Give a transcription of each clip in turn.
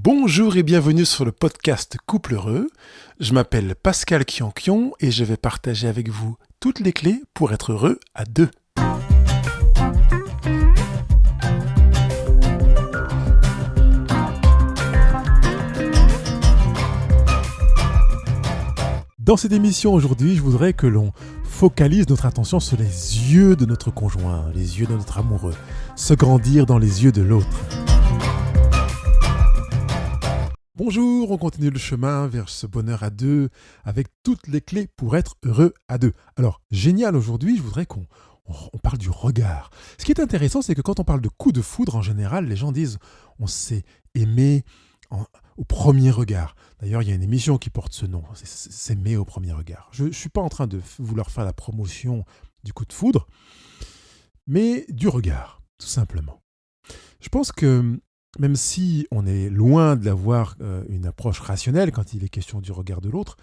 Bonjour et bienvenue sur le podcast Couple Heureux. Je m'appelle Pascal Kianquion et je vais partager avec vous toutes les clés pour être heureux à deux. Dans cette émission aujourd'hui, je voudrais que l'on focalise notre attention sur les yeux de notre conjoint, les yeux de notre amoureux, se grandir dans les yeux de l'autre. Bonjour, on continue le chemin vers ce bonheur à deux avec toutes les clés pour être heureux à deux. Alors, génial, aujourd'hui, je voudrais qu'on parle du regard. Ce qui est intéressant, c'est que quand on parle de coup de foudre, en général, les gens disent on s'est aimé au premier regard. D'ailleurs, il y a une émission qui porte ce nom, c'est s'aimer au premier regard. Je ne suis pas en train de vouloir faire la promotion du coup de foudre, mais du regard, tout simplement. Je pense que même si on est loin d'avoir une approche rationnelle quand il est question du regard de l'autre,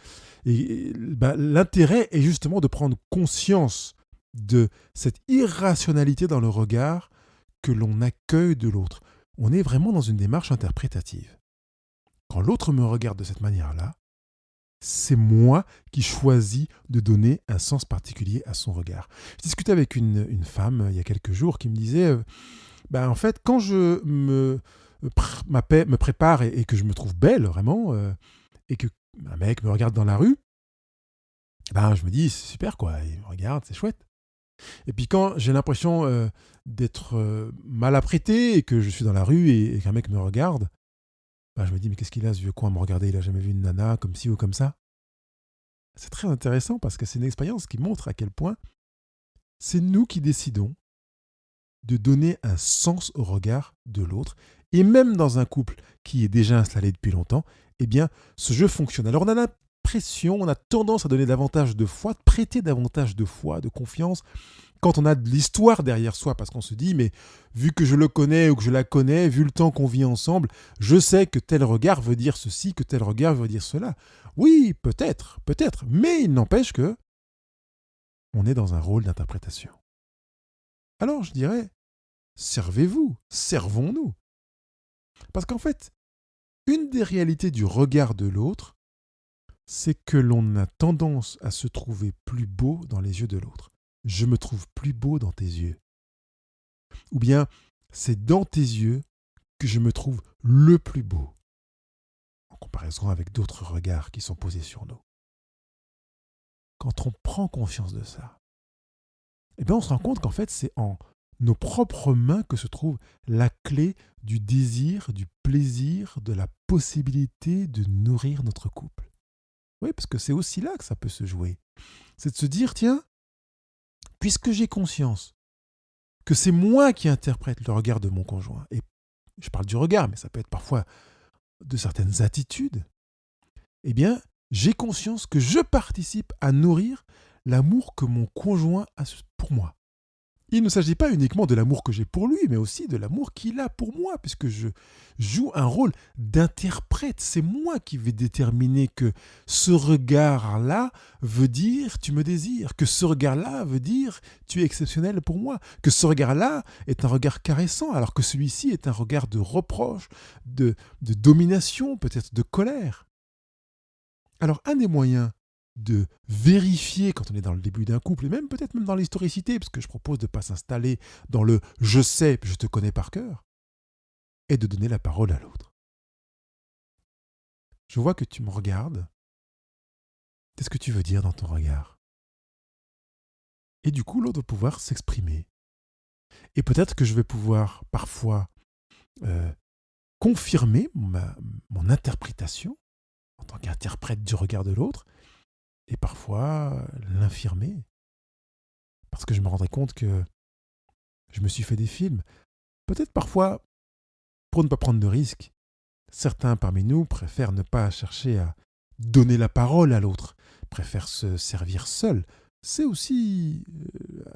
l'intérêt est justement de prendre conscience de cette irrationalité dans le regard que l'on accueille de l'autre. On est vraiment dans une démarche interprétative. Quand l'autre me regarde de cette manière-là, c'est moi qui choisis de donner un sens particulier à son regard. Je discutais avec une femme il y a quelques jours qui me disait en fait, quand je me prépare et que je me trouve belle, vraiment, et que un mec me regarde dans la rue, je me dis, c'est super, quoi, il me regarde, c'est chouette. Et puis quand j'ai l'impression d'être mal apprêté et que je suis dans la rue et qu'un mec me regarde, je me dis, mais qu'est-ce qu'il a, ce vieux con, à me regarder, il a jamais vu une nana comme ci ou comme ça. C'est très intéressant parce que c'est une expérience qui montre à quel point c'est nous qui décidons de donner un sens au regard de l'autre. Et même dans un couple qui est déjà installé depuis longtemps, ce jeu fonctionne. Alors on a l'impression, on a tendance à donner davantage de foi, de prêter davantage de foi, de confiance, quand on a de l'histoire derrière soi, parce qu'on se dit, mais vu que je le connais ou que je la connais, vu le temps qu'on vit ensemble, je sais que tel regard veut dire ceci, que tel regard veut dire cela. Oui, peut-être, mais il n'empêche que on est dans un rôle d'interprétation. Alors je dirais, servez-vous, servons-nous. Parce qu'en fait, une des réalités du regard de l'autre, c'est que l'on a tendance à se trouver plus beau dans les yeux de l'autre. Je me trouve plus beau dans tes yeux. Ou bien, c'est dans tes yeux que je me trouve le plus beau, en comparaison avec d'autres regards qui sont posés sur nous. Quand on prend conscience de ça, on se rend compte qu'en fait, c'est en nos propres mains que se trouve la clé du désir, du plaisir, de la possibilité de nourrir notre couple. Oui, parce que c'est aussi là que ça peut se jouer. C'est de se dire, tiens, puisque j'ai conscience que c'est moi qui interprète le regard de mon conjoint, et je parle du regard, mais ça peut être parfois de certaines attitudes, j'ai conscience que je participe à nourrir l'amour que mon conjoint a pour moi. Il ne s'agit pas uniquement de l'amour que j'ai pour lui, mais aussi de l'amour qu'il a pour moi, puisque je joue un rôle d'interprète. C'est moi qui vais déterminer que ce regard-là veut dire tu me désires, que ce regard-là veut dire tu es exceptionnel pour moi, que ce regard-là est un regard caressant, alors que celui-ci est un regard de reproche, de domination, peut-être de colère. Alors un des moyens de vérifier quand on est dans le début d'un couple, et même peut-être même dans l'historicité, parce que je propose de ne pas s'installer dans le « je sais, je te connais par cœur », et de donner la parole à l'autre. Je vois que tu me regardes. Qu'est-ce que tu veux dire dans ton regard ? Et du coup, l'autre va pouvoir s'exprimer. Et peut-être que je vais pouvoir parfois confirmer mon interprétation en tant qu'interprète du regard de l'autre, et parfois l'infirmer. Parce que je me rendrai compte que je me suis fait des films. Peut-être parfois, pour ne pas prendre de risques, certains parmi nous préfèrent ne pas chercher à donner la parole à l'autre, préfèrent se servir seul. C'est aussi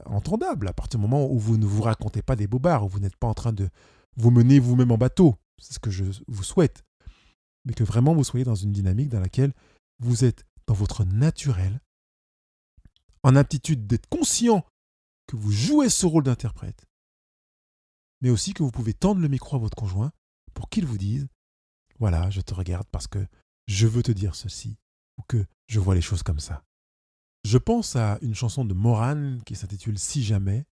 entendable à partir du moment où vous ne vous racontez pas des bobards, où vous n'êtes pas en train de vous mener vous-même en bateau. C'est ce que je vous souhaite. Mais que vraiment vous soyez dans une dynamique dans laquelle vous êtes dans votre naturel, en aptitude d'être conscient que vous jouez ce rôle d'interprète, mais aussi que vous pouvez tendre le micro à votre conjoint pour qu'il vous dise voilà, je te regarde parce que je veux te dire ceci ou que je vois les choses comme ça. Je pense à une chanson de Morane qui s'intitule Si jamais,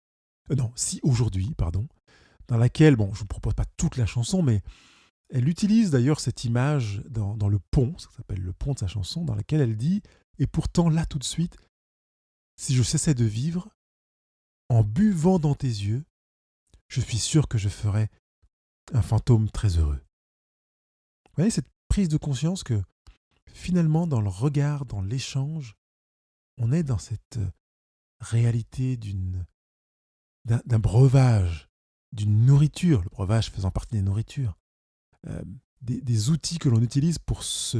non, Si aujourd'hui, pardon, dans laquelle, bon, je ne vous propose pas toute la chanson, mais elle utilise d'ailleurs cette image dans le pont, ça s'appelle le pont de sa chanson, dans laquelle elle dit « Et pourtant, là tout de suite, si je cessais de vivre, en buvant dans tes yeux, je suis sûr que je ferais un fantôme très heureux. » Vous voyez cette prise de conscience que finalement, dans le regard, dans l'échange, on est dans cette réalité d'un breuvage, d'une nourriture, le breuvage faisant partie des nourritures, des outils que l'on utilise pour se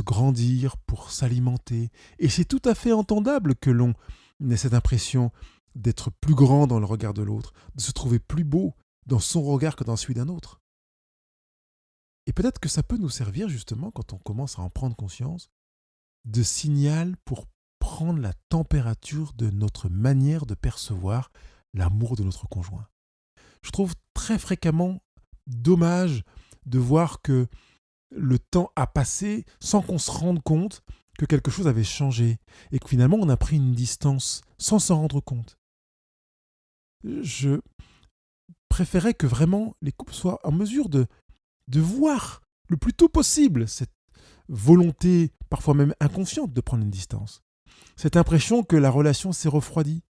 grandir, pour s'alimenter. Et c'est tout à fait entendable que l'on ait cette impression d'être plus grand dans le regard de l'autre, de se trouver plus beau dans son regard que dans celui d'un autre. Et peut-être que ça peut nous servir justement, quand on commence à en prendre conscience, de signal pour prendre la température de notre manière de percevoir l'amour de notre conjoint. Je trouve très fréquemment dommage de voir que le temps a passé sans qu'on se rende compte que quelque chose avait changé et que finalement on a pris une distance sans s'en rendre compte. Je préférais que vraiment les couples soient en mesure de voir le plus tôt possible cette volonté, parfois même inconsciente, de prendre une distance. Cette impression que la relation s'est refroidie,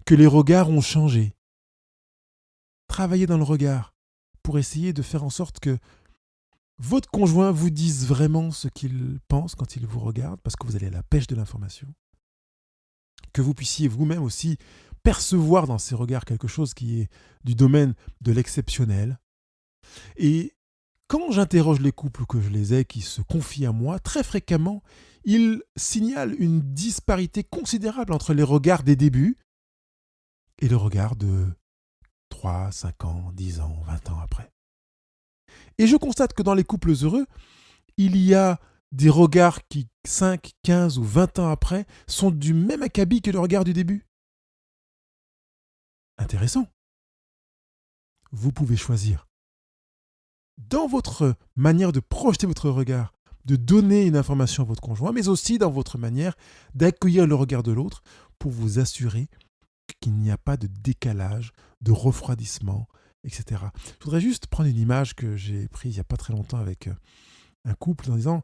que les regards ont changé. Travaillez dans le regard pour essayer de faire en sorte que votre conjoint vous dise vraiment ce qu'il pense quand il vous regarde, parce que vous allez à la pêche de l'information. Que vous puissiez vous-même aussi percevoir dans ces regards quelque chose qui est du domaine de l'exceptionnel. Et quand j'interroge les couples que je les ai qui se confient à moi, très fréquemment, ils signalent une disparité considérable entre les regards des débuts et le regard de 3, 5 ans, 10 ans, 20 ans après. Et je constate que dans les couples heureux, il y a des regards qui, 5, 15 ou 20 ans après, sont du même acabit que le regard du début. Intéressant. Vous pouvez choisir. Dans votre manière de projeter votre regard, de donner une information à votre conjoint, mais aussi dans votre manière d'accueillir le regard de l'autre pour vous assurer qu'il n'y a pas de décalage, de refroidissement, etc. Je voudrais juste prendre une image que j'ai prise il n'y a pas très longtemps avec un couple en disant,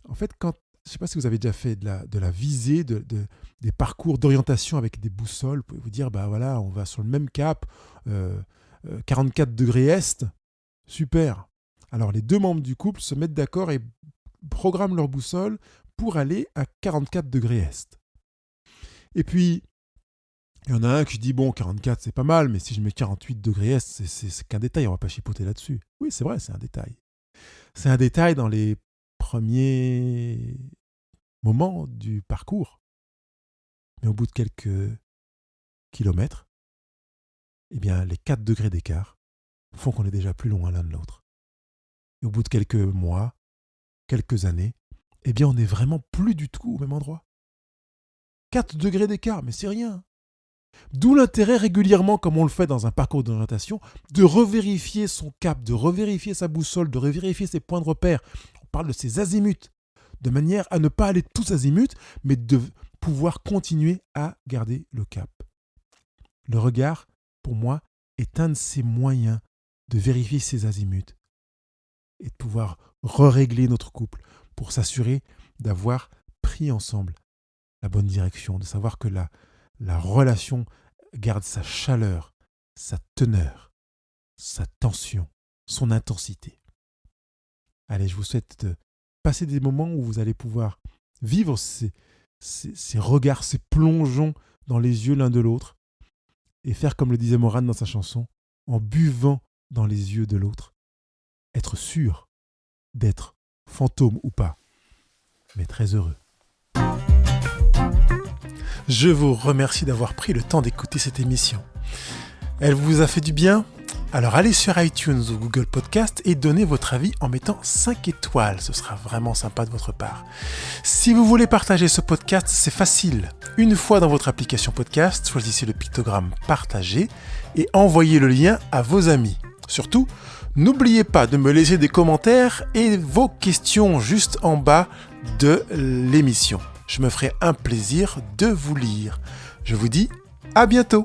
en fait, je ne sais pas si vous avez déjà fait de la visée, des parcours d'orientation avec des boussoles, vous pouvez vous dire, bah voilà, on va sur le même cap, 44 degrés est, super. Alors les deux membres du couple se mettent d'accord et programment leur boussole pour aller à 44 degrés est. Et puis, il y en a un qui dit, bon, 44 c'est pas mal, mais si je mets 48 degrés est, c'est qu'un détail, on va pas chipoter là-dessus. Oui, c'est vrai, c'est un détail. C'est un détail dans les premiers moments du parcours. Mais au bout de quelques kilomètres, eh bien, les 4 degrés d'écart font qu'on est déjà plus loin l'un de l'autre. Et au bout de quelques mois, quelques années, eh bien, on n'est vraiment plus du tout au même endroit. 4 degrés d'écart, mais c'est rien. D'où l'intérêt régulièrement, comme on le fait dans un parcours d'orientation, de revérifier son cap, de revérifier sa boussole, de revérifier ses points de repère. On parle de ses azimuts, de manière à ne pas aller tous azimuts, mais de pouvoir continuer à garder le cap. Le regard, pour moi, est un de ces moyens de vérifier ses azimuts et de pouvoir rérégler notre couple pour s'assurer d'avoir pris ensemble la bonne direction, de savoir que la relation garde sa chaleur, sa teneur, sa tension, son intensité. Allez, je vous souhaite de passer des moments où vous allez pouvoir vivre ces regards, ces plongeons dans les yeux l'un de l'autre et faire comme le disait Morane dans sa chanson, en buvant dans les yeux de l'autre, être sûr d'être fantôme ou pas, mais très heureux. Je vous remercie d'avoir pris le temps d'écouter cette émission. Elle vous a fait du bien ? Alors allez sur iTunes ou Google Podcast et donnez votre avis en mettant 5 étoiles. Ce sera vraiment sympa de votre part. Si vous voulez partager ce podcast, c'est facile. Une fois dans votre application podcast, choisissez le pictogramme partager et envoyez le lien à vos amis. Surtout, N'oubliez pas de me laisser des commentaires et vos questions juste en bas de l'émission. Je me ferai un plaisir de vous lire. Je vous dis à bientôt.